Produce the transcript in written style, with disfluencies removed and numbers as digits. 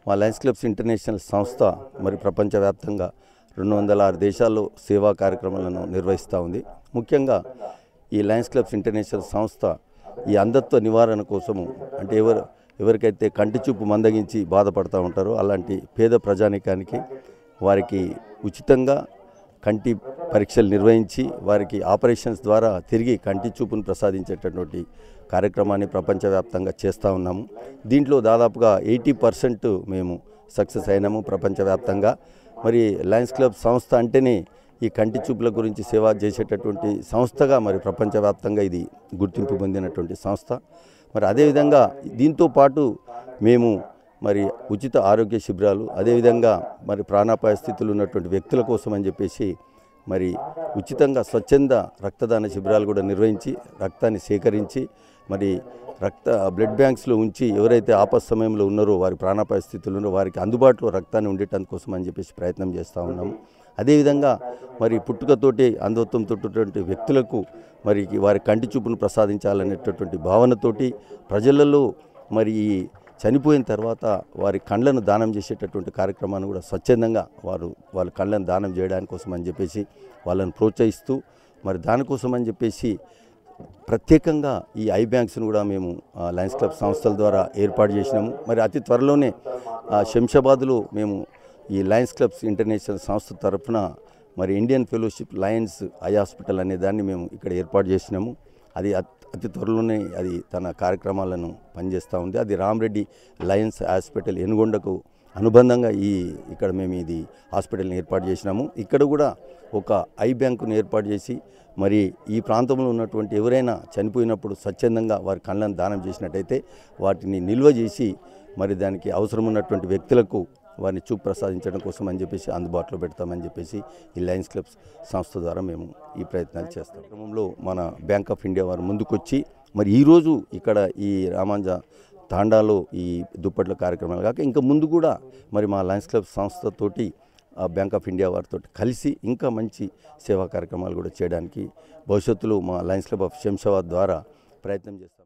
మా Lions clubs international సంస్థ మరి ప్రపంచవ్యాప్తంగా 206 దేశాల్లో సేవా కార్యక్రమాలను నిర్వహిస్తూ ఉంది. ముఖ్యంగా ఈ లయన్స్ క్లబ్స్ ఇంటర్నేషనల్ సంస్థ ఈ అంధత్వ నివారణ కోసము అంటే ఎవరికైతే కంటి చూపు మందగించి బాధపడుతూ ఉంటారో అలాంటి పేద ప్రజానికానికి వారికి ఉచితంగా కంటి పరీక్షలు నిర్వహించి వారికి ఆపరేషన్స్ ద్వారా తిరిగి కంటి చూపును ప్రసాదించేటటువంటి కార్యక్రమాన్ని ప్రపంచవ్యాప్తంగా చేస్తూ ఉన్నాము. దీంట్లో దాదాపుగా 80% మేము సక్సెస్ అయినాము ప్రపంచవ్యాప్తంగా. మరి లయన్స్ క్లబ్ సంస్థ అంటేనే ఈ కంటి చూపుల గురించి సేవ చేసేటటువంటి సంస్థగా మరి ప్రపంచవ్యాప్తంగా ఇది గుర్తింపు పొందినటువంటి సంస్థ. మరి అదేవిధంగా దీంతో పాటు మేము మరి ఉచిత ఆరోగ్య శిబిరాలు, అదేవిధంగా మరి ప్రాణాపాయ స్థితులు ఉన్నటువంటి వ్యక్తుల కోసం అని చెప్పేసి మరి ఉచితంగా స్వచ్ఛంద రక్తదాన శిబిరాలు కూడా నిర్వహించి రక్తాన్ని సేకరించి మరి బ్లడ్ బ్యాంక్స్లో ఉంచి ఎవరైతే ఆపత్ సమయంలో ఉన్నారో వారి ప్రాణాపాయ స్థితులు ఉన్నారో వారికి అందుబాటులో రక్తాన్ని ఉండేటందుకు కోసం అని చెప్పేసి ప్రయత్నం చేస్తూ ఉన్నాము. అదేవిధంగా మరి పుట్టుకతోటి అంధత్వంతో ఉన్నటువంటి వ్యక్తులకు మరి వారి కంటి చూపును ప్రసాదించాలనేటటువంటి భావనతోటి ప్రజలలో మరి చనిపోయిన తర్వాత వారి కళ్ళను దానం చేసేటటువంటి కార్యక్రమాన్ని కూడా స్వచ్ఛందంగా వాళ్ళ కళ్ళను దానం చేయడానికి కోసం అని చెప్పేసి వాళ్ళని ప్రోత్సహిస్తూ మరి దానికోసం అని చెప్పేసి ప్రత్యేకంగా ఈ ఐ బ్యాంక్స్ను కూడా మేము లయన్స్ క్లబ్ సంస్థల ద్వారా ఏర్పాటు చేసినాము. మరి అతి త్వరలోనే శంషాబాద్లో మేము ఈ లయన్స్ క్లబ్స్ ఇంటర్నేషనల్ సంస్థ తరఫున మరి Indian fellowship Lions eye hospital అనే దాన్ని మేము ఇక్కడ ఏర్పాటు చేసినాము. అది అతి త్వరలోనే అది తన కార్యక్రమాలను పనిచేస్తూ ఉంది. అది రామరెడ్డి లయన్స్ హాస్పిటల్ ఎనుగొండకు అనుబంధంగా ఇక్కడ మేము ఇది హాస్పిటల్ని ఏర్పాటు చేసినాము. ఇక్కడ కూడా ఒక ఐ బ్యాంకును ఏర్పాటు చేసి మరి ఈ ప్రాంతంలో ఉన్నటువంటి ఎవరైనా చనిపోయినప్పుడు స్వచ్ఛందంగా వారి కళ్ళను దానం చేసినట్టయితే వాటిని నిల్వ చేసి మరి దానికి అవసరం ఉన్నటువంటి వ్యక్తులకు వారిని చూపు ప్రసాదించడం కోసం అని చెప్పేసి అందుబాటులో పెడతామని చెప్పేసి ఈ లయన్స్ క్లబ్స్ సంస్థ ద్వారా మేము ఈ ప్రయత్నాలు చేస్తాం. క్రమంలో మన బ్యాంక్ ఆఫ్ ఇండియా వారు ముందుకొచ్చి మరి ఈరోజు ఇక్కడ ఈ రామాంజ తాండాలో ఈ దుప్పట్ల కార్యక్రమాలు కాక ఇంకా ముందు కూడా మరి మా లయన్స్ క్లబ్ సంస్థతోటి బ్యాంక్ ఆఫ్ ఇండియా వారితో కలిసి ఇంకా మంచి సేవా కార్యక్రమాలు కూడా చేయడానికి భవిష్యత్తులో మా లయన్స్ క్లబ్ ఆఫ్ శంషాబాద్ ద్వారా ప్రయత్నం చేస్తాం.